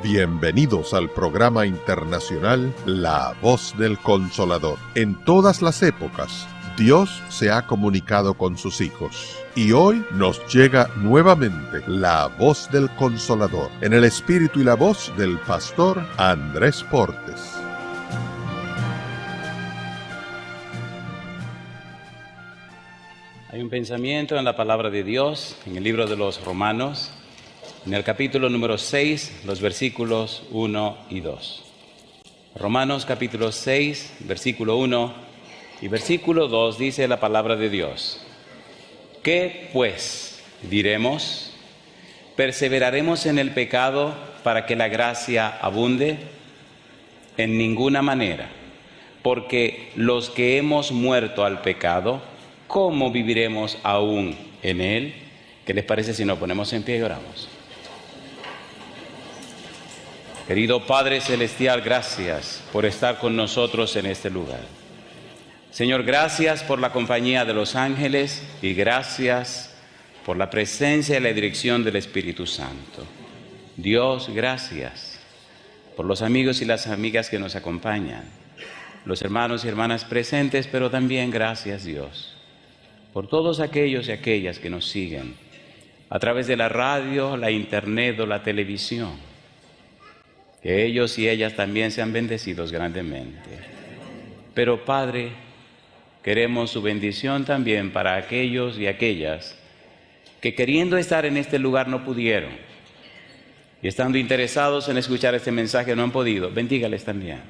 Bienvenidos al programa internacional La Voz del Consolador. En todas las épocas, Dios se ha comunicado con sus hijos. Y hoy nos llega nuevamente la Voz del Consolador, en el espíritu y la voz del pastor Andrés Portes. Hay un pensamiento en la palabra de Dios, en el libro de los Romanos, en el capítulo número 6, los versículos 1 y 2. Romanos capítulo 6, versículo 1 y versículo 2 dice la palabra de Dios. ¿Qué pues diremos? ¿Perseveraremos en el pecado para que la gracia abunde? En ninguna manera, porque los que hemos muerto al pecado, ¿cómo viviremos aún en él? ¿Qué les parece si nos ponemos en pie y oramos? Querido Padre Celestial, gracias por estar con nosotros en este lugar. Señor, gracias por la compañía de los ángeles y gracias por la presencia y la dirección del Espíritu Santo. Dios, gracias por los amigos y las amigas que nos acompañan, los hermanos y hermanas presentes, pero también gracias, Dios, por todos aquellos y aquellas que nos siguen a través de la radio, la internet o la televisión. Que ellos y ellas también sean bendecidos grandemente. Pero Padre, queremos su bendición también para aquellos y aquellas que queriendo estar en este lugar no pudieron y estando interesados en escuchar este mensaje no han podido. Bendígales también.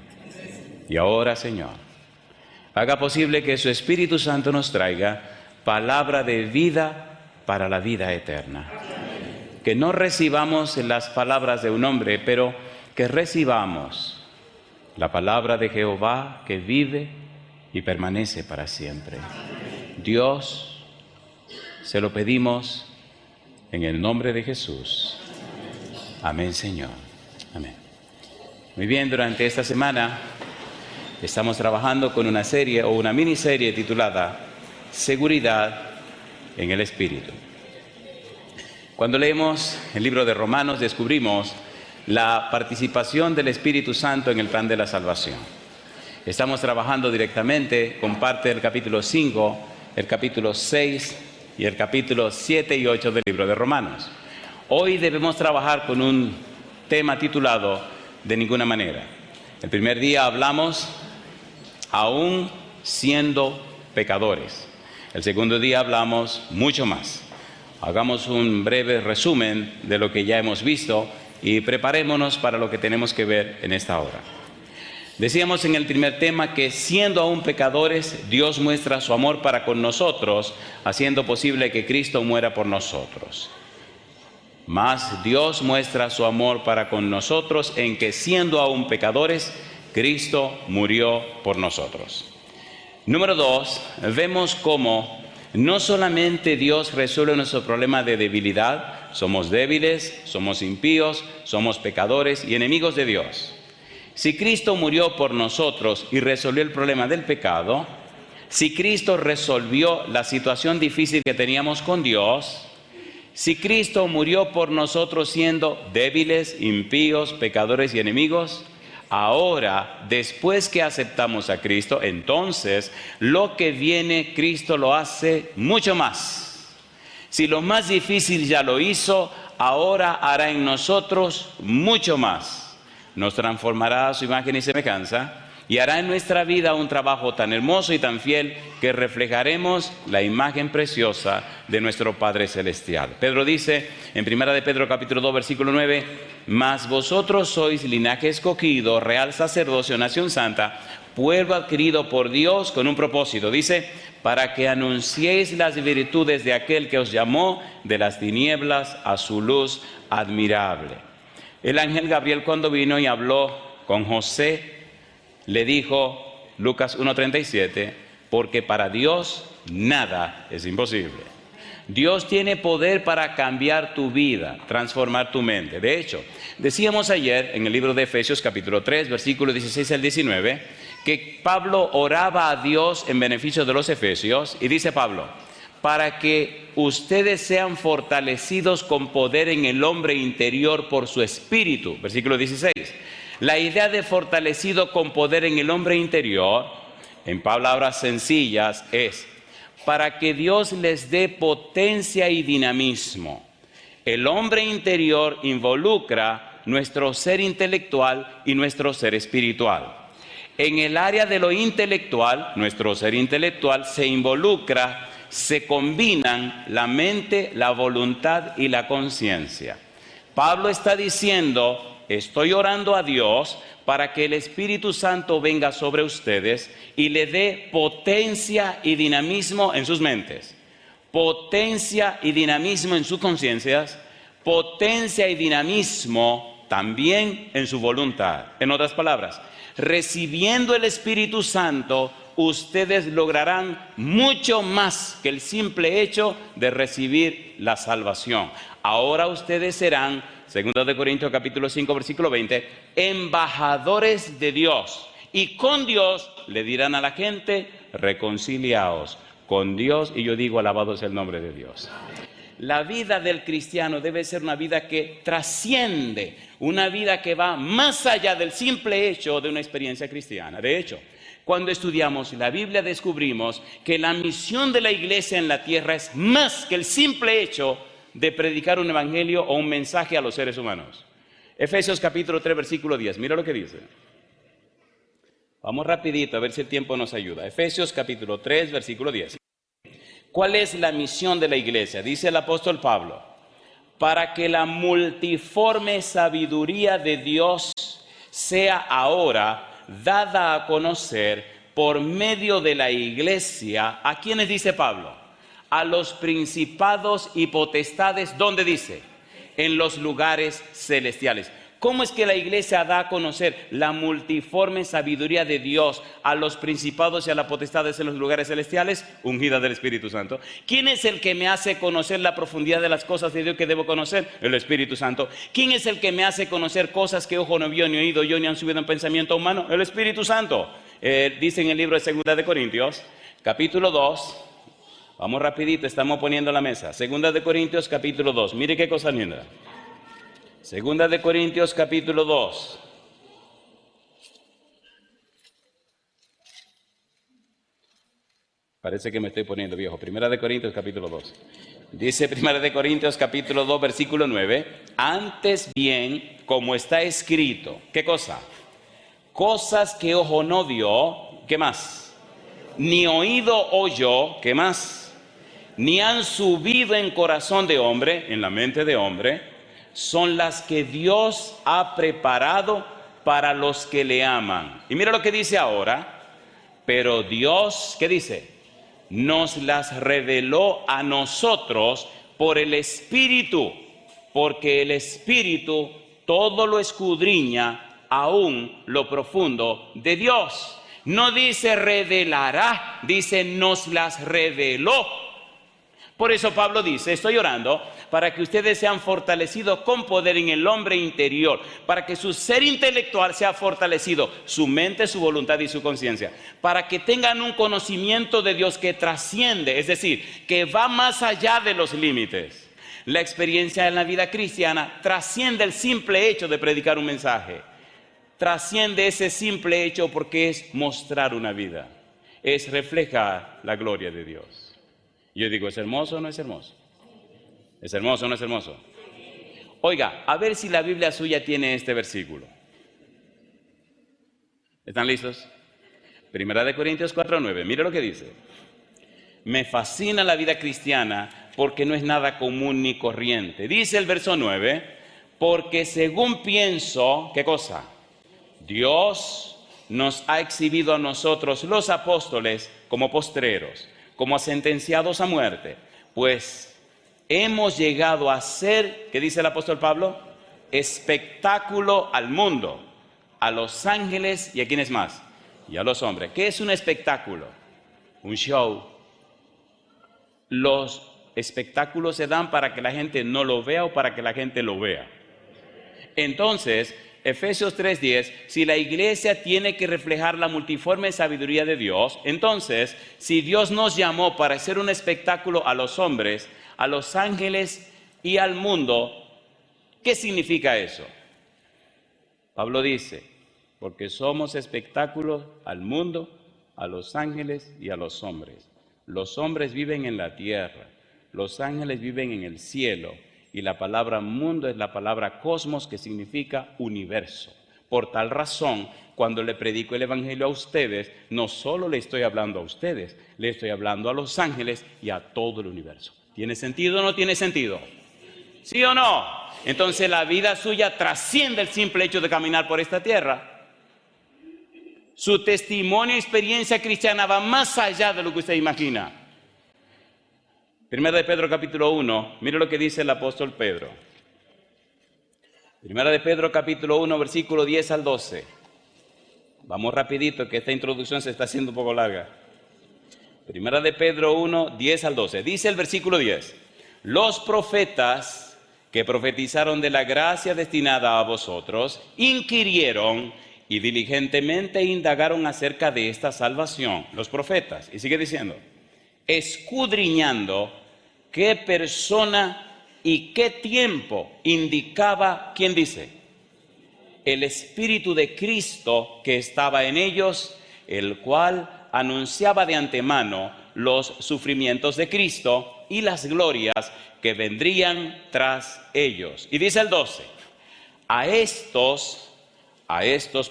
Y ahora, Señor, haga posible que su Espíritu Santo nos traiga palabra de vida para la vida eterna. Que no recibamos las palabras de un hombre, pero que recibamos la palabra de Jehová que vive y permanece para siempre. Dios, se lo pedimos en el nombre de Jesús. Amén, Señor. Amén. Muy bien, durante esta semana estamos trabajando con una serie o una miniserie titulada Seguridad en el Espíritu. Cuando leemos el libro de Romanos descubrimos la participación del Espíritu Santo en el plan de la salvación. Estamos trabajando directamente con parte del capítulo 5, el capítulo 6 y el capítulo 7 y 8 del libro de Romanos. Hoy debemos trabajar con un tema titulado De ninguna manera. El primer día hablamos aún siendo pecadores. El segundo día hablamos mucho más. Hagamos un breve resumen de lo que ya hemos visto y preparémonos para lo que tenemos que ver en esta hora. Decíamos en el primer tema que siendo aún pecadores, Dios muestra su amor para con nosotros, haciendo posible que Cristo muera por nosotros. Mas Dios muestra su amor para con nosotros en que siendo aún pecadores, Cristo murió por nosotros. Número 2, vemos cómo no solamente Dios resuelve nuestro problema de debilidad, somos débiles, somos impíos, somos pecadores y enemigos de Dios. Si Cristo murió por nosotros y resolvió el problema del pecado, si Cristo resolvió la situación difícil que teníamos con Dios, si Cristo murió por nosotros siendo débiles, impíos, pecadores y enemigos, ahora, después que aceptamos a Cristo, entonces lo que viene Cristo lo hace mucho más. Si lo más difícil ya lo hizo, ahora hará en nosotros mucho más. Nos transformará a su imagen y semejanza y hará en nuestra vida un trabajo tan hermoso y tan fiel que reflejaremos la imagen preciosa de nuestro Padre Celestial. Pedro dice en 1 de Pedro capítulo 2 versículo 9, mas vosotros sois linaje escogido, real sacerdocio, nación santa, pueblo adquirido por Dios con un propósito. Dice, para que anunciéis las virtudes de aquel que os llamó de las tinieblas a su luz admirable. El ángel Gabriel cuando vino y habló con José, le dijo, Lucas 1:37, porque para Dios nada es imposible. Dios tiene poder para cambiar tu vida, transformar tu mente. De hecho, decíamos ayer en el libro de Efesios capítulo 3, versículos 16 al 19, que Pablo oraba a Dios en beneficio de los efesios y dice Pablo, para que ustedes sean fortalecidos con poder en el hombre interior por su espíritu. Versículo 16. La idea de fortalecido con poder en el hombre interior, en palabras sencillas, es para que Dios les dé potencia y dinamismo. El hombre interior involucra nuestro ser intelectual y nuestro ser espiritual. En el área de lo intelectual, nuestro ser intelectual se involucra, se combinan la mente, la voluntad y la conciencia. Pablo está diciendo, estoy orando a Dios para que el Espíritu Santo venga sobre ustedes y le dé potencia y dinamismo en sus mentes, potencia y dinamismo en sus conciencias, potencia y dinamismo también en su voluntad. En otras palabras, recibiendo el Espíritu Santo, ustedes lograrán mucho más que el simple hecho de recibir la salvación. Ahora ustedes serán, 2 Corintios capítulo 5, versículo 20, embajadores de Dios. Y con Dios le dirán a la gente, reconciliaos con Dios. Y yo digo, alabado sea el nombre de Dios. La vida del cristiano debe ser una vida que trasciende, una vida que va más allá del simple hecho de una experiencia cristiana. De hecho, cuando estudiamos la Biblia descubrimos que la misión de la iglesia en la tierra es más que el simple hecho de predicar un evangelio o un mensaje a los seres humanos. Efesios capítulo 3, versículo 10. Mira lo que dice. Vamos rapidito a ver si el tiempo nos ayuda. Efesios capítulo 3, versículo 10. ¿Cuál es la misión de la iglesia? Dice el apóstol Pablo, para que la multiforme sabiduría de Dios sea ahora dada a conocer por medio de la iglesia. ¿A quiénes dice Pablo? A los principados y potestades. ¿Dónde dice? En los lugares celestiales. ¿Cómo es que la iglesia da a conocer la multiforme sabiduría de Dios a los principados y a las potestades en los lugares celestiales? Ungida del Espíritu Santo. ¿Quién es el que me hace conocer la profundidad de las cosas de Dios que debo conocer? El Espíritu Santo. ¿Quién es el que me hace conocer cosas que ojo no vio, ni oído yo, ni han subido en pensamiento humano? El Espíritu Santo. Dice en el libro de 2 Corintios, capítulo 2. Vamos rapidito, estamos poniendo la mesa. 2 Corintios, capítulo 2. Mire qué cosa linda. 2 Corintios capítulo 2. Parece que me estoy poniendo viejo. 1 Corintios capítulo 2. Dice 1 Corintios capítulo 2 versículo 9. Antes bien, como está escrito. ¿Qué cosa? Cosas que ojo no vio. ¿Qué más? Ni oído oyó. ¿Qué más? Ni han subido en corazón de hombre, en la mente de hombre, son las que Dios ha preparado para los que le aman. Y mira lo que dice ahora. Pero Dios, ¿qué dice? Nos las reveló a nosotros por el Espíritu, porque el Espíritu todo lo escudriña, aún lo profundo de Dios. No dice revelará, dice nos las reveló. Por eso Pablo dice, estoy orando para que ustedes sean fortalecidos con poder en el hombre interior, para que su ser intelectual sea fortalecido, su mente, su voluntad y su conciencia, para que tengan un conocimiento de Dios que trasciende, es decir, que va más allá de los límites. La experiencia en la vida cristiana trasciende el simple hecho de predicar un mensaje, trasciende ese simple hecho porque es mostrar una vida, es reflejar la gloria de Dios. Yo digo, ¿es hermoso o no es hermoso? ¿Es hermoso o no es hermoso? Oiga, a ver si la Biblia suya tiene este versículo. ¿Están listos? 1 Corintios 4:9, mire lo que dice. Me fascina la vida cristiana porque no es nada común ni corriente. Dice el verso 9, porque según pienso, ¿qué cosa? Dios nos ha exhibido a nosotros los apóstoles como postreros, como sentenciados a muerte, pues hemos llegado a ser, ¿qué dice el apóstol Pablo? Espectáculo al mundo, a los ángeles y a quiénes más, y a los hombres. ¿Qué es un espectáculo? Un show. Los espectáculos se dan para que la gente no lo vea o para que la gente lo vea. Entonces, Efesios 3:10, si la iglesia tiene que reflejar la multiforme sabiduría de Dios, entonces, si Dios nos llamó para hacer un espectáculo a los hombres, a los ángeles y al mundo, ¿qué significa eso? Pablo dice, porque somos espectáculos al mundo, a los ángeles y a los hombres. Los hombres viven en la tierra, los ángeles viven en el cielo, y la palabra mundo es la palabra cosmos, que significa universo. Por tal razón, cuando le predico el evangelio a ustedes, no solo le estoy hablando a ustedes, le estoy hablando a los ángeles y a todo el universo. ¿Tiene sentido o no tiene sentido? ¿Sí o no? Entonces la vida suya trasciende el simple hecho de caminar por esta tierra. Su testimonio y experiencia cristiana va más allá de lo que usted imagina. Primera de Pedro capítulo 1, mire lo que dice el apóstol Pedro. Primera de Pedro capítulo 1, versículo 10 al 12. Vamos rapidito, que esta introducción se está haciendo un poco larga. Primera de Pedro 1, 10 al 12. Dice el versículo 10. Los profetas que profetizaron de la gracia destinada a vosotros, inquirieron y diligentemente indagaron acerca de esta salvación. Los profetas. Y sigue diciendo, escudriñando qué persona y qué tiempo indicaba, ¿quién dice? El Espíritu de Cristo que estaba en ellos, el cual anunciaba de antemano los sufrimientos de Cristo y las glorias que vendrían tras ellos. Y dice el 12, a estos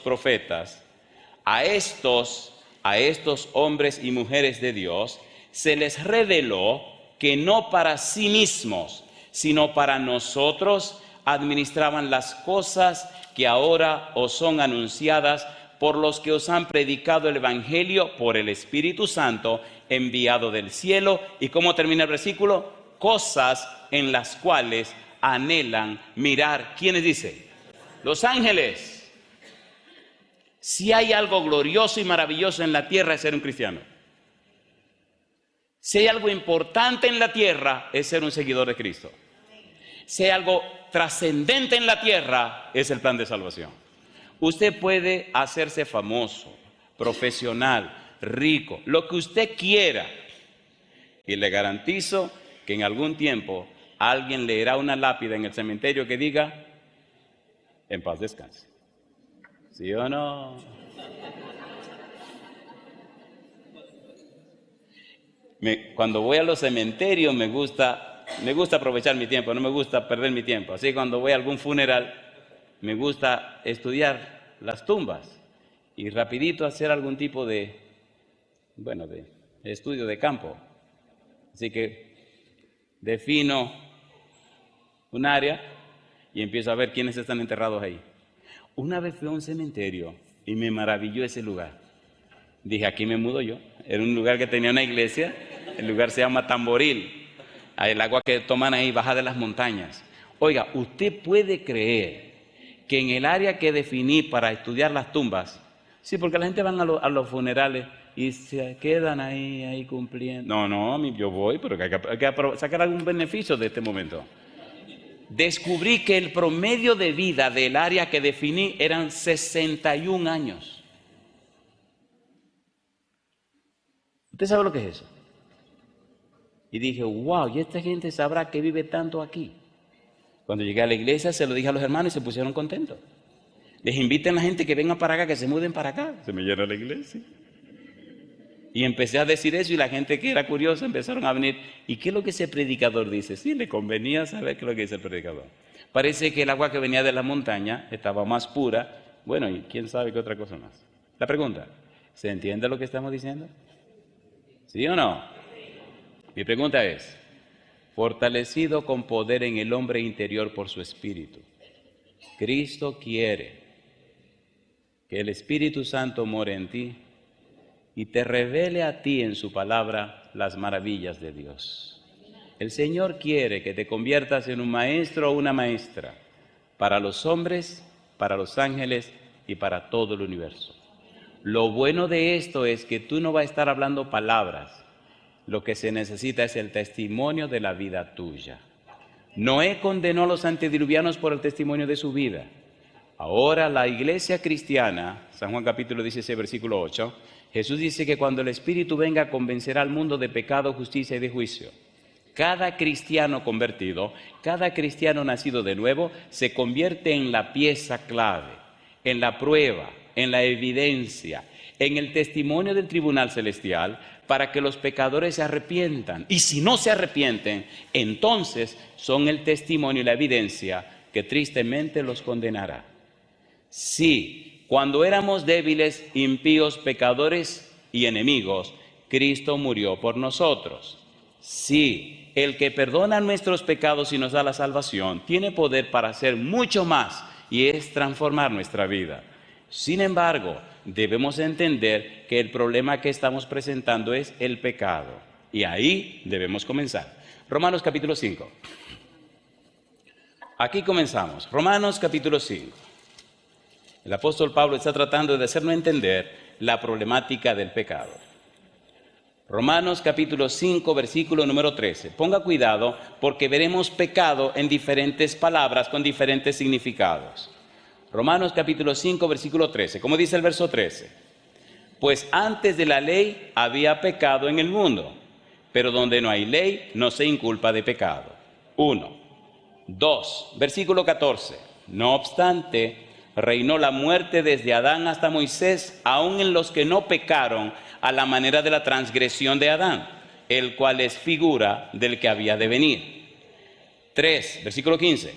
profetas, a estos hombres y mujeres de Dios, se les reveló que no para sí mismos, sino para nosotros administraban las cosas que ahora os son anunciadas por los que os han predicado el Evangelio por el Espíritu Santo enviado del cielo. ¿Y cómo termina el versículo? Cosas en las cuales anhelan mirar. ¿Quiénes dice? Los ángeles. Si hay algo glorioso y maravilloso en la tierra es ser un cristiano. Si hay algo importante en la tierra es ser un seguidor de Cristo. Si hay algo trascendente en la tierra es el plan de salvación. Usted puede hacerse famoso, profesional, rico, lo que usted quiera. Y le garantizo que en algún tiempo alguien leerá una lápida en el cementerio que diga, en paz descanse. ¿Sí o no? Cuando voy a los cementerios me gusta aprovechar mi tiempo, no me gusta perder mi tiempo. Así cuando voy a algún funeral me gusta estudiar las tumbas y rapidito hacer algún tipo de estudio de campo. Así que defino un área y empiezo a ver quiénes están enterrados ahí. Una vez fui a un cementerio y me maravilló ese lugar. Dije, aquí me mudo yo. Era un lugar que tenía una iglesia, el lugar se llama Tamboril. El agua que toman ahí baja de las montañas. Oiga, ¿usted puede creer que en el área que definí para estudiar las tumbas, sí, porque la gente van a los funerales y se quedan ahí cumpliendo? No, yo voy, pero hay que sacar algún beneficio de este momento. Descubrí que el promedio de vida del área que definí eran 61 años. ¿Usted sabe lo que es eso? Y dije, wow, ¿y esta gente sabrá que vive tanto aquí? Cuando llegué a la iglesia se lo dije a los hermanos y se pusieron contentos. Les inviten a la gente que venga para acá, que se muden para acá. Se me llena la iglesia. Y empecé a decir eso y la gente que era curiosa empezaron a venir. ¿Y qué es lo que ese predicador dice? Sí, le convenía saber qué es lo que dice el predicador. Parece que el agua que venía de la montaña estaba más pura. Bueno, y quién sabe qué otra cosa más. La pregunta, ¿se entiende lo que estamos diciendo? ¿Sí o no? Mi pregunta es, fortalecido con poder en el hombre interior por su espíritu, Cristo quiere que el Espíritu Santo more en ti y te revele a ti en su palabra las maravillas de Dios. El Señor quiere que te conviertas en un maestro o una maestra para los hombres, para los ángeles y para todo el universo. Lo bueno de esto es que tú no vas a estar hablando palabras. Lo que se necesita es el testimonio de la vida tuya. Noé condenó a los antediluvianos por el testimonio de su vida. Ahora la iglesia cristiana, San Juan capítulo 16, versículo 8, Jesús dice que cuando el Espíritu venga convencerá al mundo de pecado, justicia y de juicio. Cada cristiano convertido, cada cristiano nacido de nuevo, se convierte en la pieza clave, en la prueba, en la evidencia, en el testimonio del tribunal celestial para que los pecadores se arrepientan. Y si no se arrepienten, entonces son el testimonio y la evidencia que tristemente los condenará. Sí, cuando éramos débiles, impíos, pecadores y enemigos, Cristo murió por nosotros. Sí, el que perdona nuestros pecados y nos da la salvación, tiene poder para hacer mucho más, y es transformar nuestra vida. Sin embargo, debemos entender que el problema que estamos presentando es el pecado. Y ahí debemos comenzar. Romanos capítulo 5. Aquí comenzamos. Romanos capítulo 5. El apóstol Pablo está tratando de hacernos entender la problemática del pecado. Romanos capítulo 5, versículo número 13. Ponga cuidado porque veremos pecado en diferentes palabras con diferentes significados. Romanos capítulo 5, versículo 13. ¿Cómo dice el verso 13? Pues antes de la ley había pecado en el mundo, pero donde no hay ley no se inculpa de pecado. 1. 2. Versículo 14. No obstante, reinó la muerte desde Adán hasta Moisés, aun en los que no pecaron a la manera de la transgresión de Adán, el cual es figura del que había de venir. 3. Versículo 15.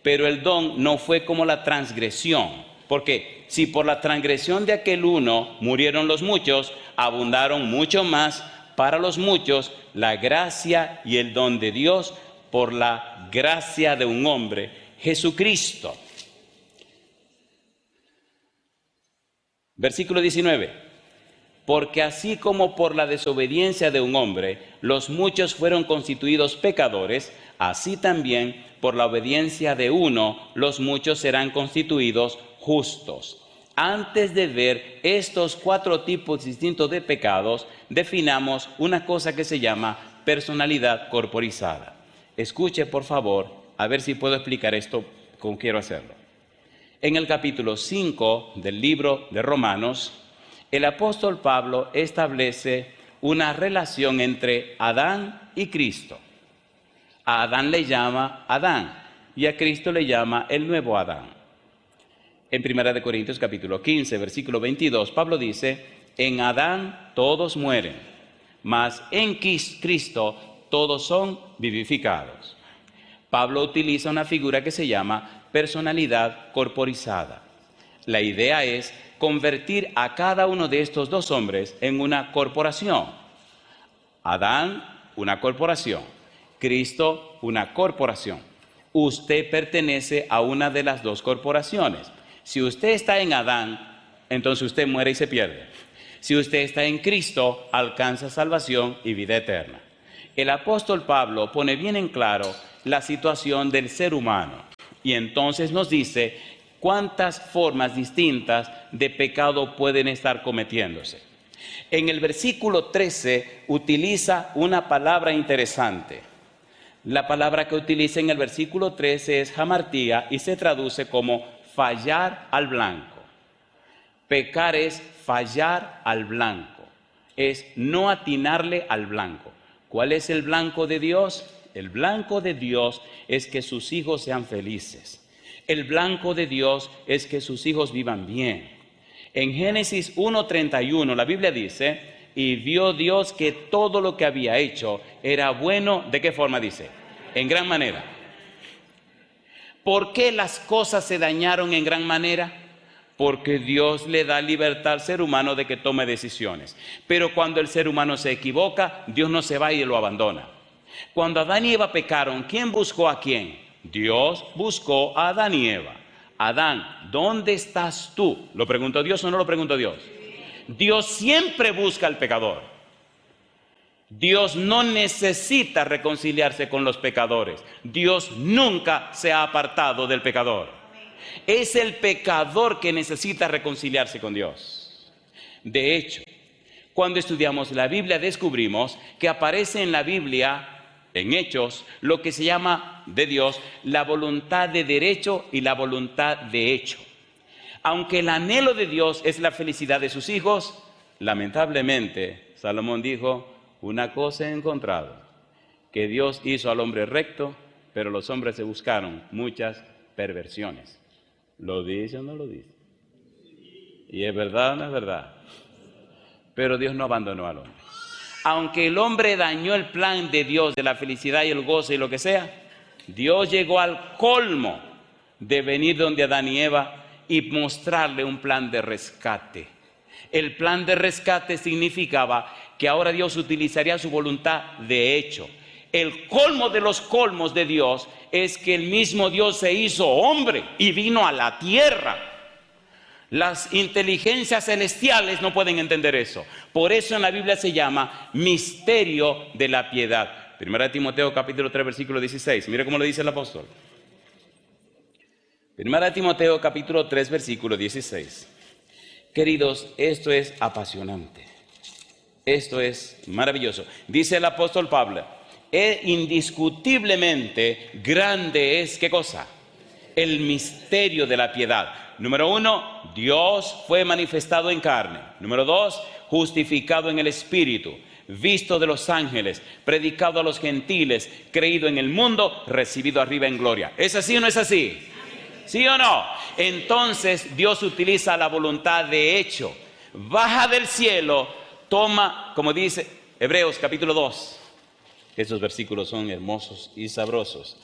Pero el don no fue como la transgresión, porque si por la transgresión de aquel uno murieron los muchos, abundaron mucho más para los muchos la gracia y el don de Dios por la gracia de un hombre, Jesucristo. Versículo 19. Porque así como por la desobediencia de un hombre los muchos fueron constituidos pecadores, así también por la obediencia de uno los muchos serán constituidos justos. Antes de ver estos 4 tipos distintos de pecados, definamos una cosa que se llama personalidad corporizada. Escuche por favor, a ver si puedo explicar esto como quiero hacerlo. En el capítulo 5 del libro de Romanos, el apóstol Pablo establece una relación entre Adán y Cristo. A Adán le llama Adán y a Cristo le llama el nuevo Adán. En 1 Corintios capítulo 15, versículo 22, Pablo dice, en Adán todos mueren, mas en Cristo todos son vivificados. Pablo utiliza una figura que se llama personalidad corporizada. La idea es convertir a cada uno de estos 2 hombres en una corporación. Adán, una corporación. Cristo, una corporación. Usted pertenece a una de las 2 corporaciones. Si usted está en Adán, entonces usted muere y se pierde. Si usted está en Cristo, alcanza salvación y vida eterna. El apóstol Pablo pone bien en claro la situación del ser humano y entonces nos dice cuántas formas distintas de pecado pueden estar cometiéndose. En el versículo 13 utiliza una palabra interesante. La palabra que utiliza en el versículo 13 es hamartía y se traduce como fallar al blanco. Pecar es fallar al blanco, es no atinarle al blanco. ¿Cuál es el blanco de Dios? El blanco de Dios es que sus hijos sean felices. El blanco de Dios es que sus hijos vivan bien. En Génesis 1:31 la Biblia dice, y vio Dios que todo lo que había hecho era bueno. ¿De qué forma dice? En gran manera. ¿Por qué las cosas se dañaron en gran manera? Porque Dios le da libertad al ser humano de que tome decisiones. Pero cuando el ser humano se equivoca, Dios no se va y lo abandona. Cuando Adán y Eva pecaron, ¿quién buscó a quién? Dios buscó a Adán y Eva. Adán, ¿dónde estás tú? ¿Lo preguntó Dios o no lo preguntó Dios? Dios siempre busca al pecador. Dios no necesita reconciliarse con los pecadores. Dios nunca se ha apartado del pecador. Es el pecador que necesita reconciliarse con Dios. De hecho, cuando estudiamos la Biblia descubrimos que aparece en la Biblia, en Hechos, lo que se llama de Dios la voluntad de derecho y la voluntad de hecho. Aunque el anhelo de Dios es la felicidad de sus hijos, lamentablemente, Salomón dijo, una cosa he encontrado, que Dios hizo al hombre recto, pero los hombres se buscaron muchas perversiones. ¿Lo dice o no lo dice? ¿Y es verdad o no es verdad? Pero Dios no abandonó al hombre. Aunque el hombre dañó el plan de Dios de la felicidad y el gozo y lo que sea, Dios llegó al colmo de venir donde Adán y Eva y mostrarle un plan de rescate. El plan de rescate significaba que ahora Dios utilizaría su voluntad de hecho. El colmo de los colmos de Dios es que el mismo Dios se hizo hombre y vino a la tierra. Las inteligencias celestiales no pueden entender eso. Por eso en la Biblia se llama misterio de la piedad. Primera de Timoteo capítulo 3 versículo 16. Mire cómo le dice el apóstol. Primera de Timoteo capítulo 3 versículo 16. Queridos, esto es apasionante. Esto es maravilloso. Dice el apóstol Pablo, indiscutiblemente grande es, ¿qué cosa? El misterio de la piedad. Número 1, Dios fue manifestado en carne. Número 2, justificado en el Espíritu, visto de los ángeles, predicado a los gentiles, creído en el mundo, recibido arriba en gloria. ¿Es así o no es así? ¿Sí o no? Entonces Dios utiliza la voluntad de hecho. Baja del cielo, toma, como dice Hebreos capítulo 2. Esos versículos son hermosos y sabrosos.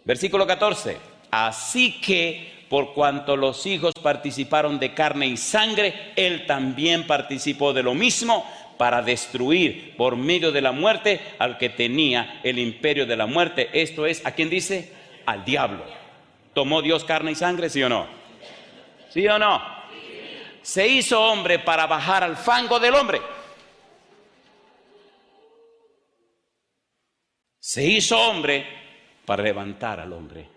Versículo 14. Así que por cuanto los hijos participaron de carne y sangre, Él también participó de lo mismo para destruir por medio de la muerte al que tenía el imperio de la muerte. Esto es, ¿a quién dice? Al diablo. ¿Tomó Dios carne y sangre, sí o no? ¿Sí o no? Se hizo hombre para bajar al fango del hombre. Se hizo hombre para levantar al hombre.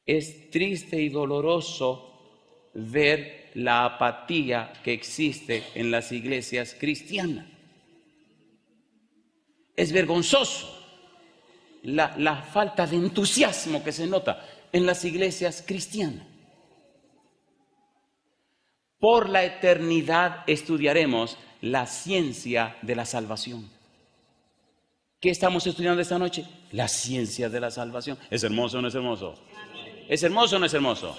Es triste y doloroso ver la apatía que existe en las iglesias cristianas. Es vergonzoso la falta de entusiasmo que se nota en las iglesias cristianas. Por la eternidad estudiaremos la ciencia de la salvación. ¿Qué estamos estudiando esta noche? La ciencia de la salvación. ¿Es hermoso o no es hermoso? ¿Es hermoso o no es hermoso?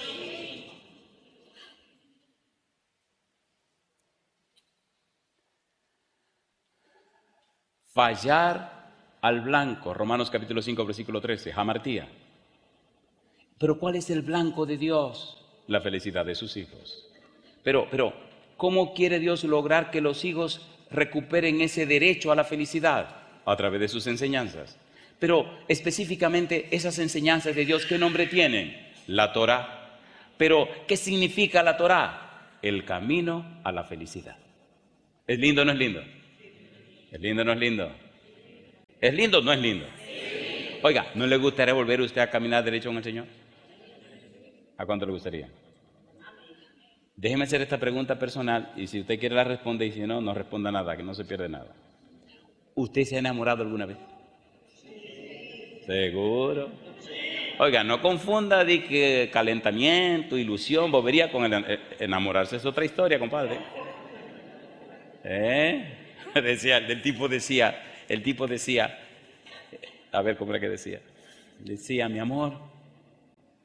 Fallar al blanco, Romanos capítulo 5, versículo 13, hamartía. Pero ¿cuál es el blanco de Dios? La felicidad de sus hijos. Pero, ¿cómo quiere Dios lograr que los hijos recuperen ese derecho a la felicidad? A través de sus enseñanzas. Pero específicamente esas enseñanzas de Dios, ¿qué nombre tienen? La Torá. Pero, ¿qué significa la Torá? El camino a la felicidad. ¿Es lindo o no es lindo? ¿Es lindo o no es lindo? ¿Es lindo o no es lindo? Oiga, ¿no le gustaría volver usted a caminar derecho con el Señor? ¿A cuánto le gustaría? Déjeme hacer esta pregunta personal y si usted quiere la responde y si no, no responda nada, que no se pierde nada. ¿Usted se ha enamorado alguna vez? ¿Seguro? Oiga, no confunda de que calentamiento, ilusión, bobería con enamorarse es otra historia, compadre. El tipo decía, a ver cómo era que decía. Decía, mi amor,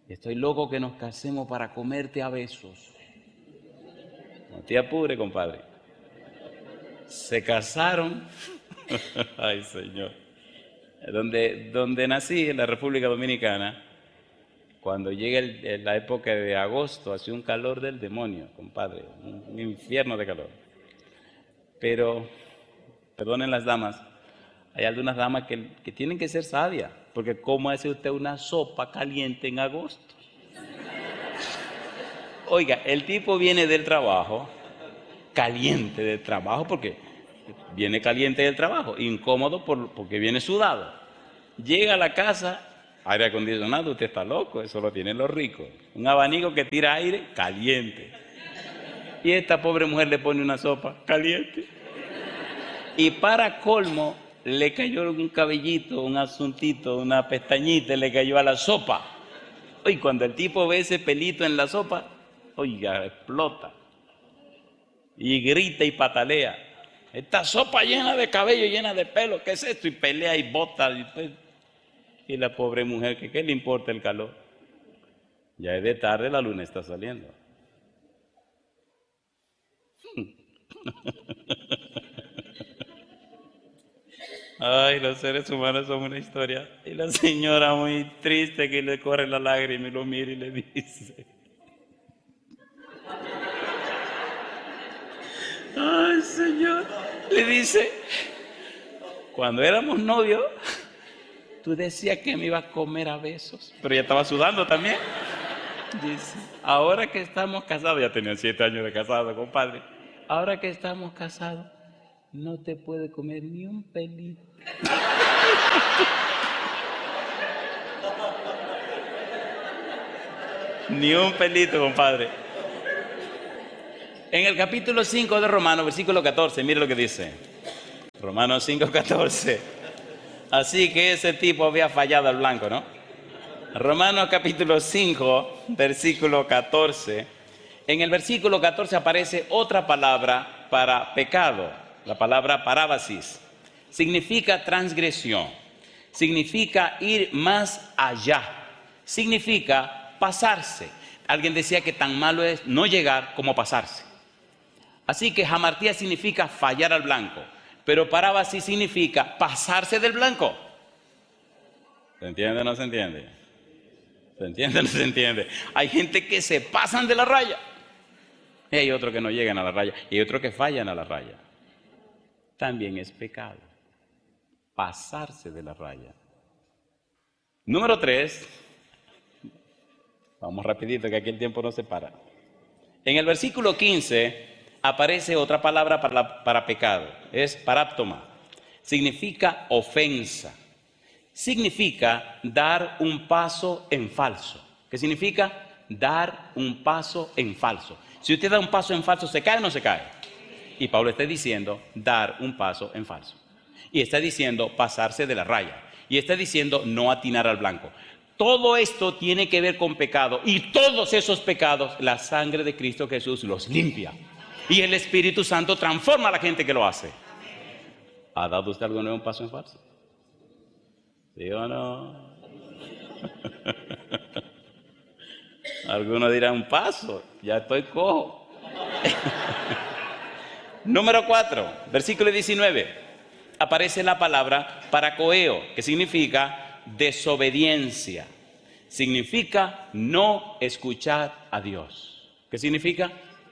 estoy loco que nos casemos para comerte a besos. No te apure, compadre. Se casaron. Ay, Señor. Donde nací, en la República Dominicana, cuando llega la época de agosto, hace un calor del demonio, compadre, un infierno de calor. Pero, perdonen las damas, hay algunas damas que tienen que ser sabias, porque ¿cómo hace usted una sopa caliente en agosto? Oiga, el tipo viene del trabajo, caliente del trabajo, porque viene caliente del trabajo, incómodo porque viene sudado. Llega a la casa, aire acondicionado, usted está loco, eso lo tienen los ricos. Un abanico que tira aire caliente. Y esta pobre mujer le pone una sopa caliente. Y para colmo, le cayó un cabellito, un asuntito, una pestañita, le cayó a la sopa. Y cuando el tipo ve ese pelito en la sopa, oiga, explota. Y grita y patalea. Esta sopa llena de cabello, llena de pelo, ¿qué es esto? Y pelea y bota. Y la pobre mujer, que ¿qué le importa el calor? Ya es de tarde, la luna está saliendo. Ay, los seres humanos son una historia. Y la señora muy triste que le corre la lágrima y lo mira y le dice: ay, Señor, le dice, cuando éramos novios, tú decías que me iba a comer a besos, pero ya estaba sudando también. Dice, ahora que estamos casados, ya tenía 7 años de casado, compadre. Ahora que estamos casados, no te puede comer ni un pelito. Ni un pelito, compadre. En el capítulo 5 de Romanos, versículo 14, mire lo que dice. Romanos 5, 14. Así que ese tipo había fallado al blanco, ¿no? Romanos capítulo 5, versículo 14. En el versículo 14 aparece otra palabra para pecado, la palabra parábasis. Significa transgresión, significa ir más allá, significa pasarse. Alguien decía que tan malo es no llegar como pasarse. Así que hamartía significa fallar al blanco, pero parábasis significa pasarse del blanco. ¿Se entiende o no se entiende? ¿Se entiende o no se entiende? Hay gente que se pasan de la raya. Y hay otros que no llegan a la raya. Y hay otros que fallan a la raya. También es pecado. Pasarse de la raya. Número 3. Vamos rapidito que aquí el tiempo no se para. En el versículo 15 aparece otra palabra para pecado. Es paráptoma. Significa ofensa. Significa dar un paso en falso. ¿Qué significa? Dar un paso en falso. Si usted da un paso en falso, ¿se cae o no se cae? Y Pablo está diciendo dar un paso en falso. Y está diciendo pasarse de la raya. Y está diciendo no atinar al blanco. Todo esto tiene que ver con pecado. Y todos esos pecados, la sangre de Cristo Jesús los limpia. Y el Espíritu Santo transforma a la gente que lo hace. ¿Ha dado usted alguna vez un paso en falso? ¿Sí o no? Algunos dirán, un paso, ya estoy cojo. Número 4, versículo 19. Aparece la palabra paracoeo, que significa desobediencia. Significa no escuchar a Dios. ¿Qué significa?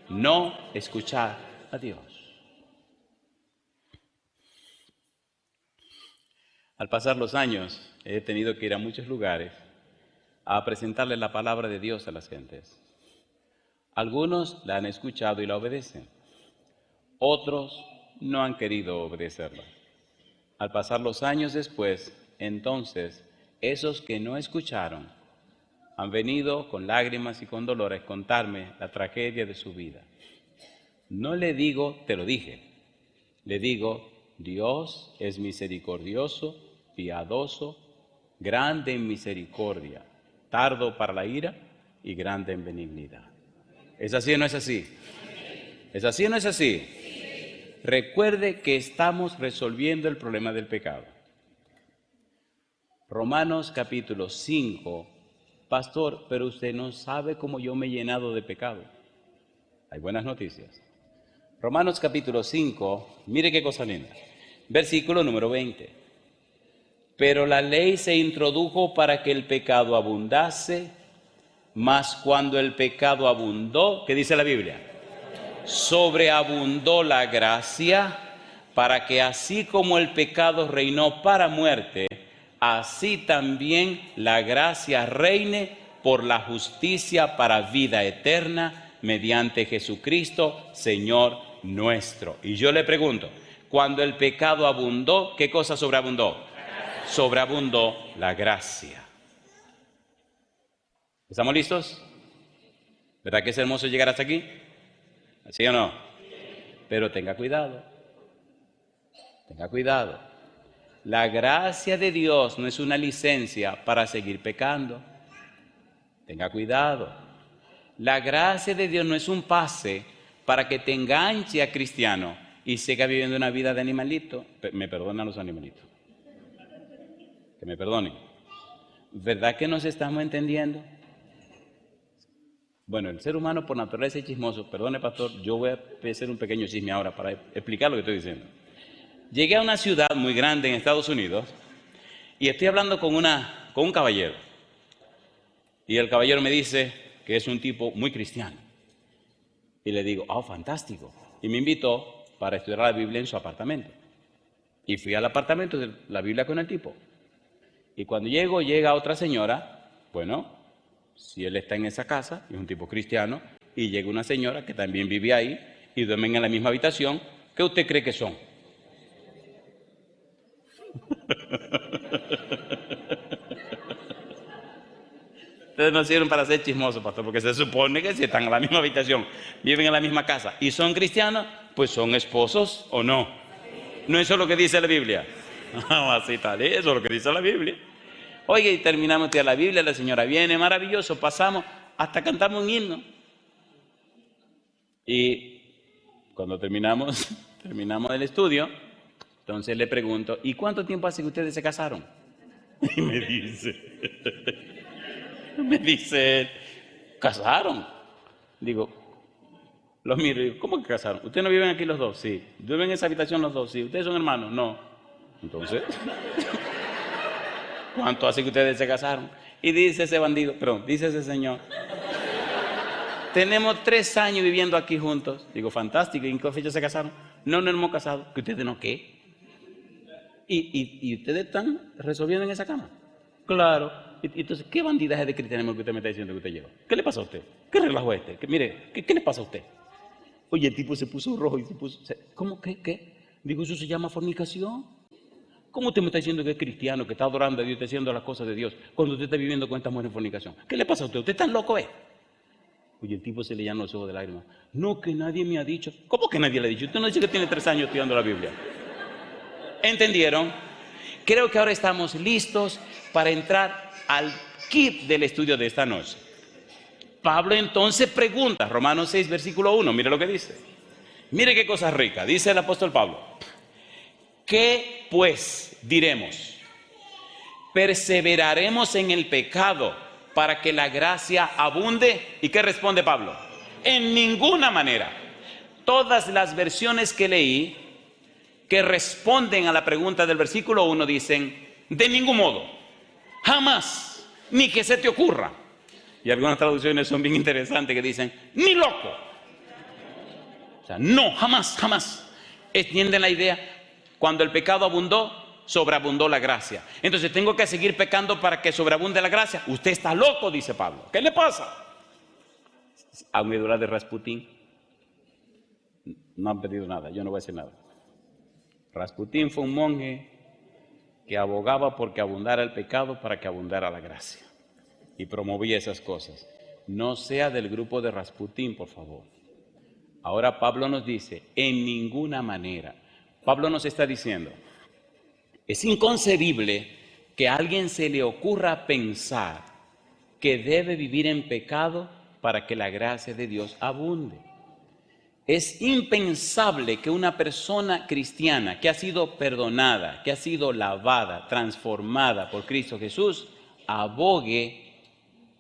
No escuchar a Dios. Al pasar los años, he tenido que ir a muchos lugares a presentarle la palabra de Dios a las gentes. Algunos la han escuchado y la obedecen. Otros no han querido obedecerla. Al pasar los años después, entonces, esos que no escucharon han venido con lágrimas y con dolor a contarme la tragedia de su vida. No le digo, te lo dije. Le digo, Dios es misericordioso, piadoso, grande en misericordia, tardo para la ira y grande en benignidad. ¿Es así o no es así? ¿Es así o no es así? Recuerde que estamos resolviendo el problema del pecado. Romanos capítulo 5. Pastor, pero usted no sabe cómo yo me he llenado de pecado. Hay buenas noticias. Romanos capítulo 5, mire qué cosa linda. Versículo número 20. Pero la ley se introdujo para que el pecado abundase, mas cuando el pecado abundó, ¿qué dice la Biblia? Sobreabundó la gracia, para que así como el pecado reinó para muerte, así también la gracia reine por la justicia para vida eterna, mediante Jesucristo, Señor nuestro. Y yo le pregunto, cuando el pecado abundó, ¿qué cosa sobreabundó? Sobreabundó la gracia. ¿Estamos listos? ¿Verdad que es hermoso llegar hasta aquí? ¿Sí o no? Pero tenga cuidado. Tenga cuidado. La gracia de Dios no es una licencia para seguir pecando. Tenga cuidado. La gracia de Dios no es un pase para que te enganche a cristiano y siga viviendo una vida de animalito. Me perdonan los animalitos. Que me perdonen. ¿Verdad que nos estamos entendiendo? Bueno, el ser humano por naturaleza es chismoso. Perdone, pastor, yo voy a hacer un pequeño chisme ahora para explicar lo que estoy diciendo. Llegué a una ciudad muy grande en Estados Unidos y estoy hablando con un caballero. Y el caballero me dice que es un tipo muy cristiano. Y le digo, fantástico. Y me invitó para estudiar la Biblia en su apartamento. Y fui al apartamento de la Biblia con el tipo. Y cuando llega otra señora, bueno, si él está en esa casa, es un tipo cristiano, y llega una señora que también vive ahí y duermen en la misma habitación, ¿qué usted cree que son? Ustedes no sirven para ser chismosos, pastor, porque se supone que si están en la misma habitación, viven en la misma casa y son cristianos, pues son esposos o no. ¿No eso es lo que dice la Biblia? Así tal, eso es lo que dice la Biblia. Oye, y terminamos de la Biblia, la señora viene, maravilloso, pasamos, hasta cantamos un himno. Y cuando terminamos el estudio, entonces le pregunto, ¿y cuánto tiempo hace que ustedes se casaron? Y me dice, ¿casaron? Digo, los miro y digo, ¿cómo que casaron? ¿Ustedes no viven aquí los dos? Sí. ¿Viven en esa habitación los dos? Sí. ¿Ustedes son hermanos? No. Entonces, ¿cuánto hace que ustedes se casaron? Y dice ese bandido, dice ese señor, tenemos 3 años viviendo aquí juntos. Digo, fantástico, ¿y en qué fecha se casaron? No nos hemos casado. ¿Que ustedes no qué? ¿Y ustedes están resolviendo en esa cama? Claro. Entonces, ¿qué bandidaje de cristianismo que usted me está diciendo que usted lleva? ¿Qué le pasa a usted? ¿Qué relajo es este? Mire, ¿qué le pasa a usted? Oye, el tipo se puso rojo y se puso... ¿Cómo? ¿Qué? Digo, eso se llama fornicación. ¿Cómo usted me está diciendo que es cristiano, que está adorando a Dios, está haciendo las cosas de Dios, cuando usted está viviendo con esta mujer en fornicación? ¿Qué le pasa a usted? ¿Usted está loco, Oye, el tipo se le llenan los ojos de lágrimas. No, que nadie me ha dicho. ¿Cómo que nadie le ha dicho? Usted no dice que tiene 3 años estudiando la Biblia. ¿Entendieron? Creo que ahora estamos listos para entrar al kit del estudio de esta noche. Pablo entonces pregunta, Romanos 6, versículo 1, mire lo que dice. Mire qué cosa rica, dice el apóstol Pablo. ¿Qué pues diremos? ¿Perseveraremos en el pecado para que la gracia abunde? ¿Y qué responde Pablo? En ninguna manera. Todas las versiones que leí que responden a la pregunta del versículo 1 dicen, de ningún modo, jamás, ni que se te ocurra. Y algunas traducciones son bien interesantes que dicen, ni loco. O sea, no, jamás. ¿Entienden la idea? Cuando el pecado abundó, sobreabundó la gracia. Entonces, ¿tengo que seguir pecando para que sobreabunde la gracia? Usted está loco, dice Pablo. ¿Qué le pasa? A un medula de Rasputín. No han pedido nada, yo no voy a decir nada. Rasputín fue un monje que abogaba porque abundara el pecado para que abundara la gracia. Y promovía esas cosas. No sea del grupo de Rasputín, por favor. Ahora Pablo nos dice, en ninguna manera. Pablo nos está diciendo, es inconcebible que a alguien se le ocurra pensar que debe vivir en pecado para que la gracia de Dios abunde. Es impensable que una persona cristiana que ha sido perdonada, que ha sido lavada, transformada por Cristo Jesús, abogue,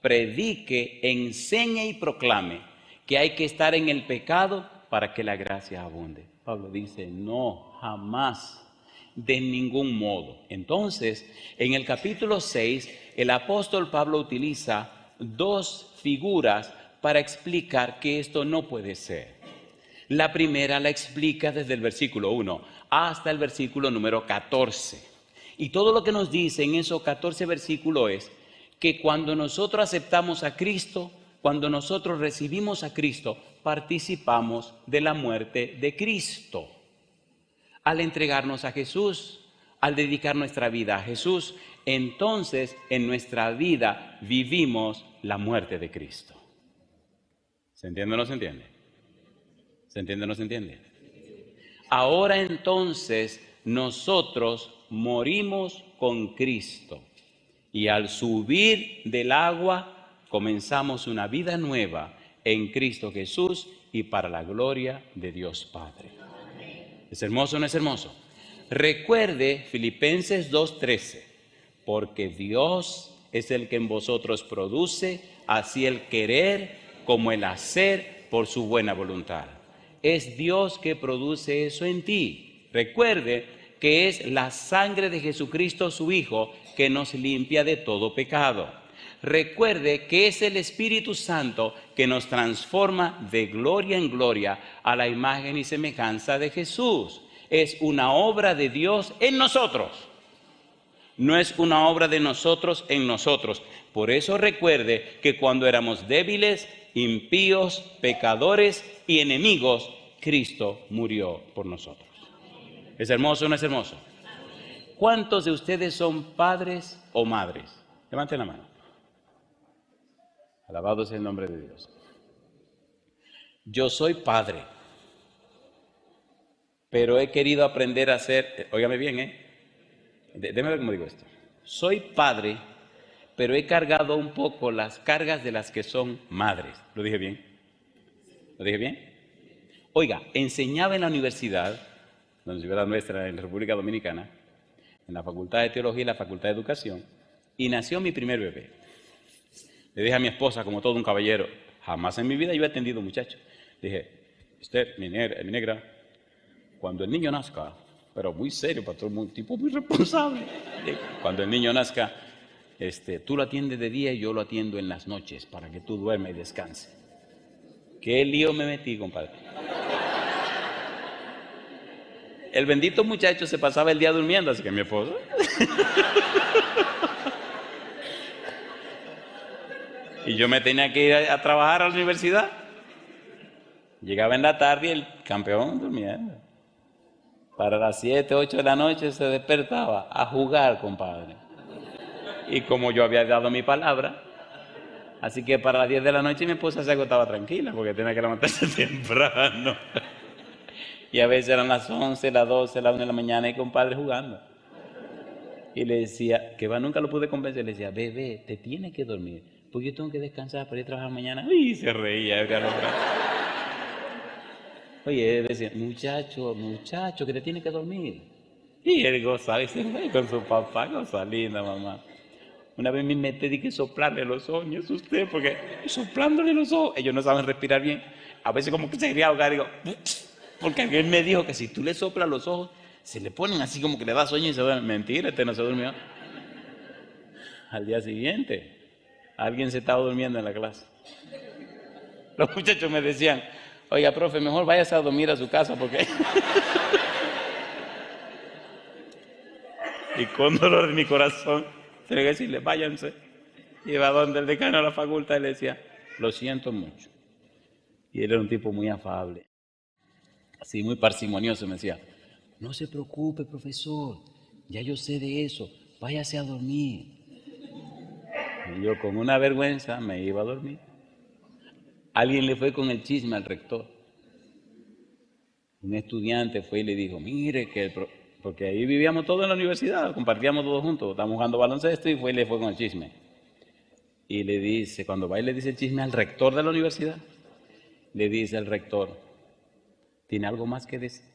predique, enseñe y proclame que hay que estar en el pecado para que la gracia abunde. Pablo dice, no, jamás, de ningún modo. Entonces, en el capítulo 6, el apóstol Pablo utiliza 2 figuras para explicar que esto no puede ser. La primera la explica desde el versículo 1 hasta el versículo número 14. Y todo lo que nos dice en esos 14 versículos es que cuando nosotros aceptamos a Cristo, cuando nosotros recibimos a Cristo, participamos de la muerte de Cristo. Al entregarnos a Jesús, al dedicar nuestra vida a Jesús, entonces en nuestra vida vivimos la muerte de Cristo. ¿Se entiende o no se entiende? ¿Se entiende o no se entiende? Ahora entonces nosotros morimos con Cristo y al subir del agua comenzamos una vida nueva en Cristo Jesús y para la gloria de Dios Padre. ¿Es hermoso o no es hermoso? Recuerde Filipenses 2:13, porque Dios es el que en vosotros produce así el querer como el hacer por su buena voluntad. Es Dios que produce eso en ti. Recuerde que es la sangre de Jesucristo su Hijo que nos limpia de todo pecado. Recuerde que es el Espíritu Santo que nos transforma de gloria en gloria a la imagen y semejanza de Jesús. Es una obra de Dios en nosotros. No es una obra de nosotros en nosotros. Por eso recuerde que cuando éramos débiles, impíos, pecadores y enemigos, Cristo murió por nosotros. ¿Es hermoso o no es hermoso? ¿Cuántos de ustedes son padres o madres? Levanten la mano. Alabado sea el nombre de Dios. Yo soy padre, pero he querido aprender a ser, óigame bien, déjame ver cómo digo esto. Soy padre, pero he cargado un poco las cargas de las que son madres. ¿Lo dije bien? ¿Lo dije bien? Oiga, enseñaba en la universidad nuestra en la República Dominicana, en la Facultad de Teología y la Facultad de Educación, y nació mi primer bebé. Le dije a mi esposa, como todo un caballero, jamás en mi vida yo he atendido muchachos. Dije, Esther, mi negra, cuando el niño nazca, pero muy serio, pastor, un tipo muy responsable, cuando el niño nazca, tú lo atiendes de día y yo lo atiendo en las noches para que tú duermas y descanses. ¿Qué lío me metí, compadre? El bendito muchacho se pasaba el día durmiendo, así que mi esposa. Y yo me tenía que ir a trabajar a la universidad. Llegaba en la tarde y el campeón durmiendo. Para las 7, 8 de la noche se despertaba a jugar, compadre. Y como yo había dado mi palabra, así que para las 10 de la noche mi esposa se acostaba tranquila porque tenía que levantarse temprano. Y a veces eran las 11, las 12, las 1 de la mañana y compadre jugando. Y le decía, que nunca lo pude convencer, le decía, bebé, te tienes que dormir, porque yo tengo que descansar para ir a trabajar mañana. Y se reía. Oye, decía, muchacho, que te tienes que dormir. Y él gozaba y se reía con su papá, cosa linda, mamá. Una vez me metí que soplarle los ojos, ¿es usted? Porque soplándole los ojos, ellos no saben respirar bien. A veces como que se quería ahogar, digo, porque alguien me dijo que si tú le soplas los ojos, se le ponen así como que le da sueño y se duerme. Mentira, no se durmió. Al día siguiente, alguien se estaba durmiendo en la clase. Los muchachos me decían, oiga, profe, mejor váyase a dormir a su casa porque... Y con dolor en mi corazón, tenía que decirle, váyanse. Iba donde el decano de la facultad y le decía, lo siento mucho. Y él era un tipo muy afable, así muy parsimonioso, me decía, no se preocupe, profesor, ya yo sé de eso, váyase a dormir. Y yo con una vergüenza me iba a dormir. Alguien le fue con el chisme al rector. Un estudiante fue y le dijo, mire que porque ahí vivíamos todos en la universidad, compartíamos todos juntos, estábamos jugando baloncesto y le fue con el chisme. Y le dice, cuando va y le dice el chisme al rector de la universidad, le dice al rector, ¿tiene algo más que decir?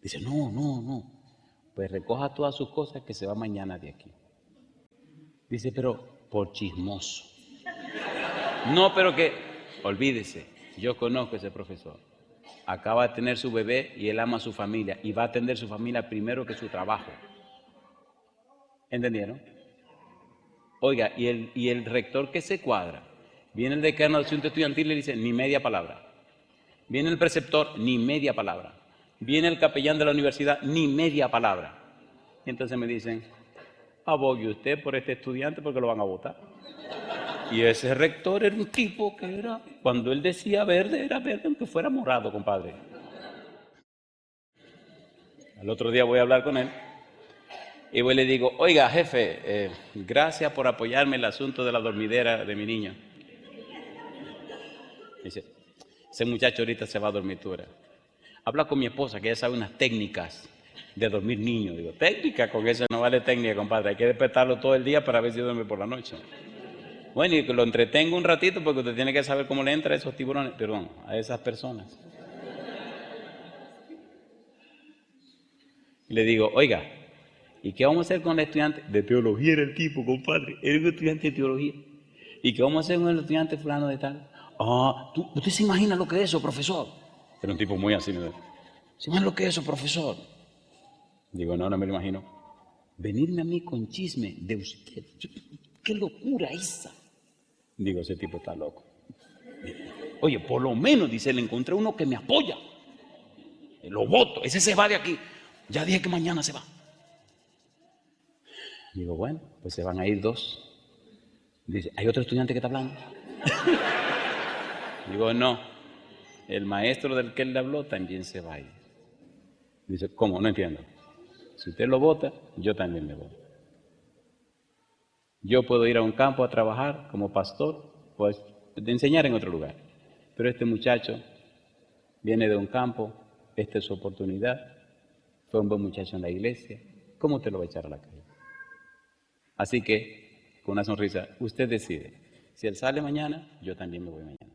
Dice, no, pues recoja todas sus cosas que se va mañana de aquí. Dice, pero por chismoso. No, pero que, olvídese, yo conozco a ese profesor. Acaba de tener su bebé y él ama a su familia y va a atender su familia primero que su trabajo. ¿Entendieron? Oiga, y el rector que se cuadra, viene el decano del asunto estudiantil y le dice, ni media palabra. Viene el preceptor, ni media palabra. Viene el capellán de la universidad, ni media palabra. Y entonces me dicen, abogue usted por este estudiante porque lo van a votar. Y ese rector era un tipo que era, cuando él decía verde, era verde aunque fuera morado, compadre. Al otro día voy a hablar con él y voy y le digo, oiga, jefe, gracias por apoyarme en el asunto de la dormidera de mi niño. Dice, ese muchacho ahorita se va a dormir, tú verás. Habla con mi esposa, que ella sabe unas técnicas de dormir niños. Digo, técnica, con eso no vale técnica, compadre. Hay que despertarlo todo el día para ver si duerme por la noche. Bueno, y que lo entretengo un ratito porque usted tiene que saber cómo le entra a esos tiburones, perdón, a esas personas. Y le digo, oiga, ¿y qué vamos a hacer con el estudiante? De teología era el tipo, compadre, era un estudiante de teología. ¿Y qué vamos a hacer con el estudiante fulano de tal? ¿Usted se imagina lo que es eso, profesor? Era un tipo muy así, ¿no? ¿Se imagina lo que es eso, profesor? Digo, no me lo imagino. Venirme a mí con chisme de usted. ¡Qué locura esa! Digo, ese tipo está loco. Oye, por lo menos, dice, le encontré uno que me apoya. Lo voto, ese se va de aquí. Ya dije que mañana se va. Digo, bueno, pues se van a ir 2. Dice, ¿hay otro estudiante que está hablando? Digo, no. El maestro del que él le habló también se va a ir. Dice, ¿cómo? No entiendo. Si usted lo vota, yo también me voy. Yo puedo ir a un campo a trabajar como pastor, pues de enseñar en otro lugar. Pero este muchacho viene de un campo, esta es su oportunidad, fue un buen muchacho en la iglesia, ¿cómo te lo va a echar a la calle? Así que, con una sonrisa, usted decide. Si él sale mañana, yo también me voy mañana.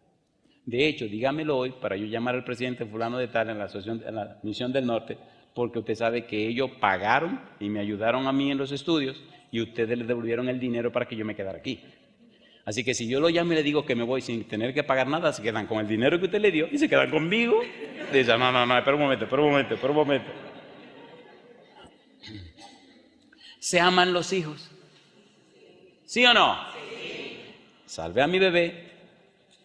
De hecho, dígamelo hoy para yo llamar al presidente fulano de tal en la Misión del Norte, porque usted sabe que ellos pagaron y me ayudaron a mí en los estudios y ustedes les devolvieron el dinero para que yo me quedara aquí. Así que si yo lo llamo y le digo que me voy sin tener que pagar nada, se quedan con el dinero que usted le dio y se quedan conmigo. Dice, no, espera un momento. ¿Se aman los hijos? ¿Sí o no? Sí. Salve a mi bebé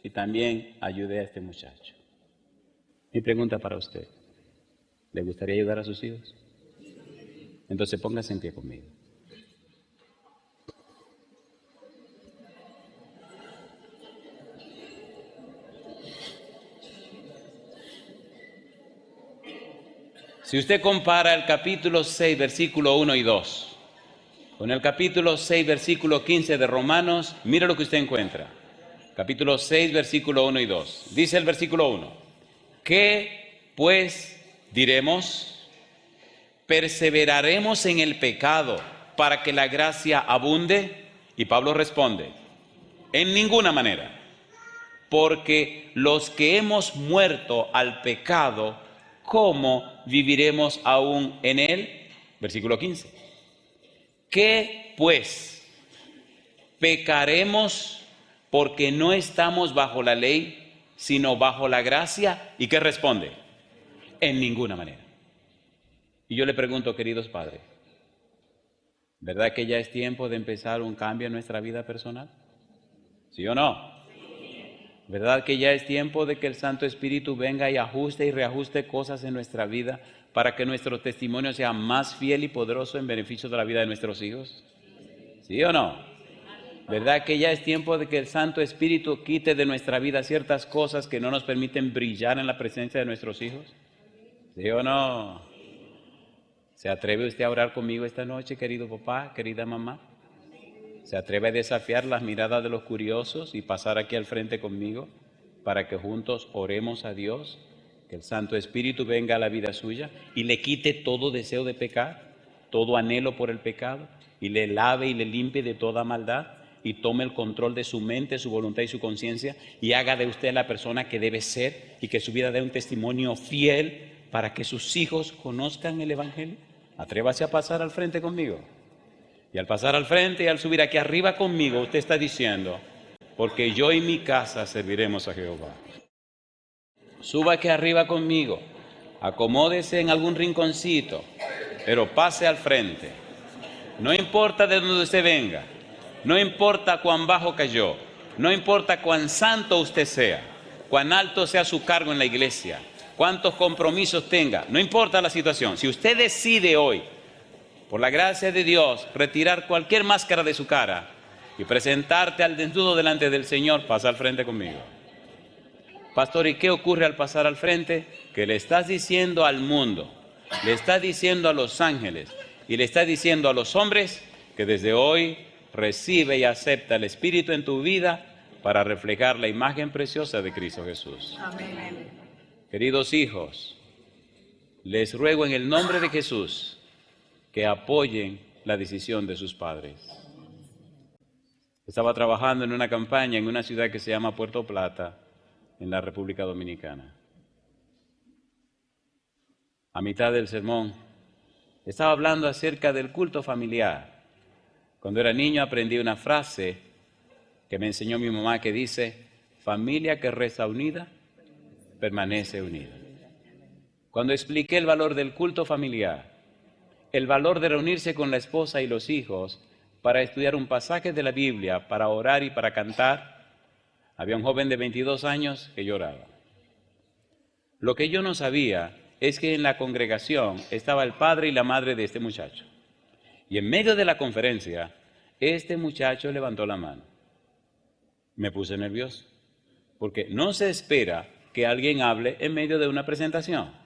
y también ayudé a este muchacho. Mi pregunta para usted, ¿le gustaría ayudar a sus hijos? Entonces póngase en pie conmigo. Si usted compara el capítulo 6, versículo 1 y 2, con el capítulo 6, versículo 15 de Romanos, mire lo que usted encuentra. Capítulo 6, versículo 1 y 2. Dice el versículo 1, ¿qué pues diremos? ¿Perseveraremos en el pecado para que la gracia abunde? Y Pablo responde, en ninguna manera, porque los que hemos muerto al pecado, ¿cómo viviremos aún en él? Versículo 15. ¿Qué pues? ¿Pecaremos porque no estamos bajo la ley, sino bajo la gracia? ¿Y qué responde? En ninguna manera. Y yo le pregunto, queridos padres, ¿verdad que ya es tiempo de empezar un cambio en nuestra vida personal? ¿Sí o no? ¿Verdad que ya es tiempo de que el Santo Espíritu venga y ajuste y reajuste cosas en nuestra vida para que nuestro testimonio sea más fiel y poderoso en beneficio de la vida de nuestros hijos? ¿Sí o no? ¿Verdad que ya es tiempo de que el Santo Espíritu quite de nuestra vida ciertas cosas que no nos permiten brillar en la presencia de nuestros hijos? ¿Sí o no? ¿Se atreve usted a orar conmigo esta noche, querido papá, querida mamá? ¿Se atreve a desafiar las miradas de los curiosos y pasar aquí al frente conmigo para que juntos oremos a Dios, que el Santo Espíritu venga a la vida suya y le quite todo deseo de pecar, todo anhelo por el pecado, y le lave y le limpie de toda maldad y tome el control de su mente, su voluntad y su conciencia y haga de usted la persona que debe ser y que su vida dé un testimonio fiel para que sus hijos conozcan el Evangelio? Atrévase a pasar al frente conmigo. Y al pasar al frente y al subir aquí arriba conmigo, usted está diciendo, porque yo y mi casa serviremos a Jehová. Suba aquí arriba conmigo, acomódese en algún rinconcito, pero pase al frente. No importa de dónde usted venga, no importa cuán bajo cayó, no importa cuán santo usted sea, cuán alto sea su cargo en la iglesia, cuántos compromisos tenga, no importa la situación. Si usted decide hoy, por la gracia de Dios, retirar cualquier máscara de su cara y presentarte al desnudo delante del Señor, pasa al frente conmigo. Pastor, ¿y qué ocurre al pasar al frente? Que le estás diciendo al mundo, le estás diciendo a los ángeles y le estás diciendo a los hombres que desde hoy recibe y acepta el Espíritu en tu vida para reflejar la imagen preciosa de Cristo Jesús. Amén. Queridos hijos, les ruego en el nombre de Jesús que apoyen la decisión de sus padres. Estaba trabajando en una campaña en una ciudad que se llama Puerto Plata, en la República Dominicana. A mitad del sermón, estaba hablando acerca del culto familiar. Cuando era niño aprendí una frase que me enseñó mi mamá que dice: familia que reza unida, permanece unida. Cuando expliqué el valor del culto familiar, el valor de reunirse con la esposa y los hijos para estudiar un pasaje de la Biblia, para orar y para cantar, había un joven de 22 años que lloraba. Lo que yo no sabía es que en la congregación estaba el padre y la madre de este muchacho. Y en medio de la conferencia, este muchacho levantó la mano. Me puse nervioso, porque no se espera que alguien hable en medio de una presentación.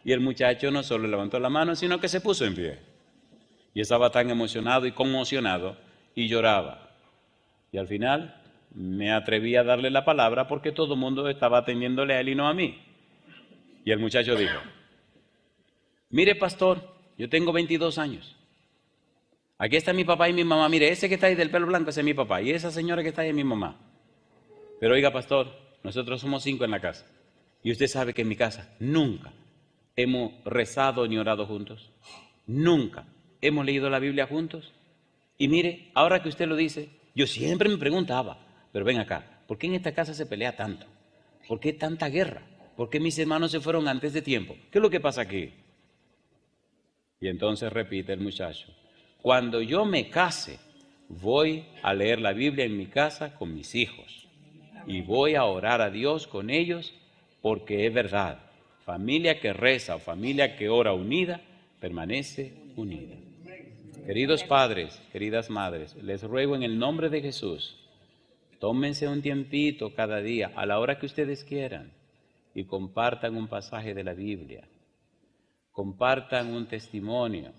Y el muchacho no solo levantó la mano, sino que se puso en pie. Y estaba tan emocionado y conmocionado y lloraba. Y al final me atreví a darle la palabra porque todo el mundo estaba atendiéndole a él y no a mí. Y el muchacho dijo: mire, pastor, yo tengo 22 años. Aquí está mi papá y mi mamá. Mire, ese que está ahí del pelo blanco, ese es mi papá. Y esa señora que está ahí es mi mamá. Pero oiga, pastor, nosotros somos 5 en la casa. Y usted sabe que en mi casa nunca hemos rezado ni orado juntos. Nunca hemos leído la Biblia juntos. Y mire, ahora que usted lo dice, yo siempre me preguntaba, pero ven acá, ¿por qué en esta casa se pelea tanto? ¿Por qué tanta guerra? ¿Por qué mis hermanos se fueron antes de tiempo? ¿Qué es lo que pasa aquí? Y entonces repite el muchacho: cuando yo me case, voy a leer la Biblia en mi casa con mis hijos. Y voy a orar a Dios con ellos, porque es verdad, familia que reza o familia que ora unida, permanece unida. Queridos padres, queridas madres, les ruego en el nombre de Jesús, tómense un tiempito cada día, a la hora que ustedes quieran, y compartan un pasaje de la Biblia, compartan un testimonio,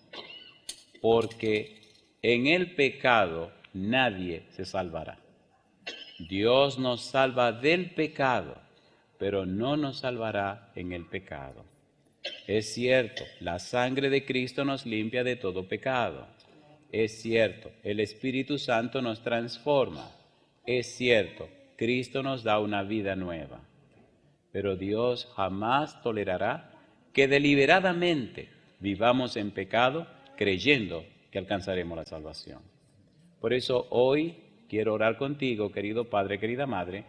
porque en el pecado nadie se salvará. Dios nos salva del pecado, pero no nos salvará en el pecado. Es cierto, la sangre de Cristo nos limpia de todo pecado. Es cierto, el Espíritu Santo nos transforma. Es cierto, Cristo nos da una vida nueva. Pero Dios jamás tolerará que deliberadamente vivamos en pecado creyendo que alcanzaremos la salvación. Por eso hoy quiero orar contigo, querido Padre, querida Madre,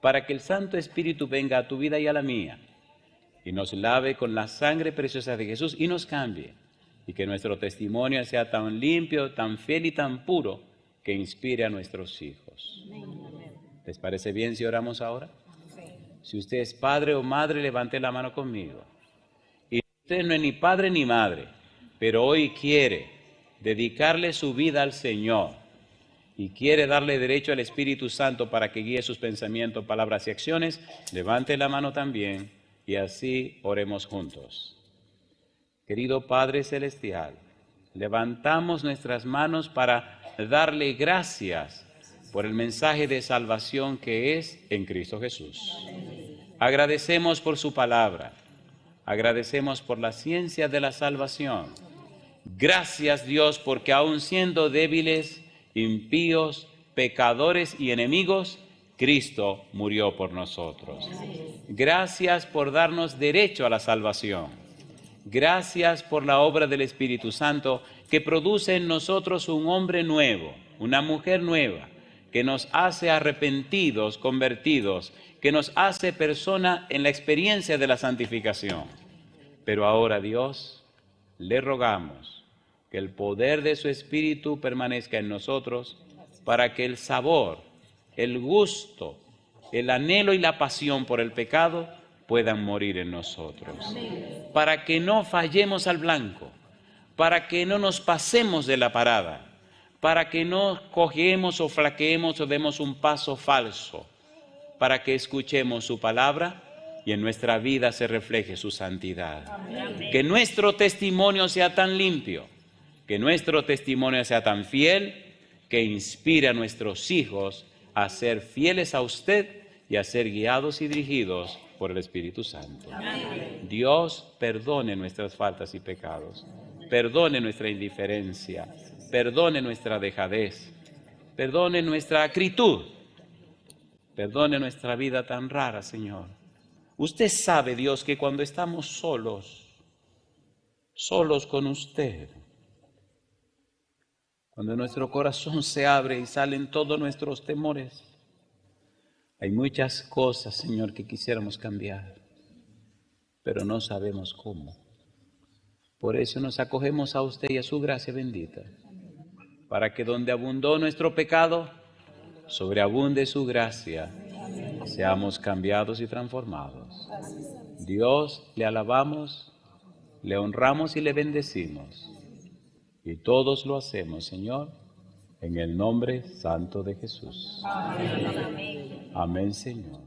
para que el Santo Espíritu venga a tu vida y a la mía y nos lave con la sangre preciosa de Jesús y nos cambie, y que nuestro testimonio sea tan limpio, tan fiel y tan puro que inspire a nuestros hijos. ¿Les parece bien si oramos ahora? Si usted es padre o madre, levante la mano conmigo. Y usted no es ni padre ni madre, pero hoy quiere dedicarle su vida al Señor y quiere darle derecho al Espíritu Santo para que guíe sus pensamientos, palabras y acciones, levante la mano también y así oremos juntos. Querido Padre Celestial, levantamos nuestras manos para darle gracias por el mensaje de salvación que es en Cristo Jesús. Agradecemos por su palabra, agradecemos por la ciencia de la salvación. Gracias, Dios, porque aun siendo débiles, impíos, pecadores y enemigos, Cristo murió por nosotros. Gracias por darnos derecho a la salvación. Gracias por la obra del Espíritu Santo que produce en nosotros un hombre nuevo, una mujer nueva, que nos hace arrepentidos, convertidos, que nos hace persona en la experiencia de la santificación. Pero ahora, Dios, le rogamos que el poder de su Espíritu permanezca en nosotros para que el sabor, el gusto, el anhelo y la pasión por el pecado puedan morir en nosotros. Para que no fallemos al blanco, para que no nos pasemos de la parada, para que no cojeemos o flaqueemos o demos un paso falso, para que escuchemos su palabra y en nuestra vida se refleje su santidad. Amén. Que nuestro testimonio sea tan limpio, que nuestro testimonio sea tan fiel, que inspire a nuestros hijos a ser fieles a usted y a ser guiados y dirigidos por el Espíritu Santo. Dios perdone nuestras faltas y pecados, perdone nuestra indiferencia, perdone nuestra dejadez, perdone nuestra acritud, perdone nuestra vida tan rara, Señor. Usted sabe, Dios, que cuando estamos solos con usted, cuando nuestro corazón se abre y salen todos nuestros temores, hay muchas cosas, Señor, que quisiéramos cambiar, pero no sabemos cómo. Por eso nos acogemos a usted y a su gracia bendita, para que donde abundó nuestro pecado, sobreabunde su gracia, seamos cambiados y transformados. Dios, le alabamos, le honramos y le bendecimos. Y todos lo hacemos, Señor, en el nombre santo de Jesús. Amén, Señor.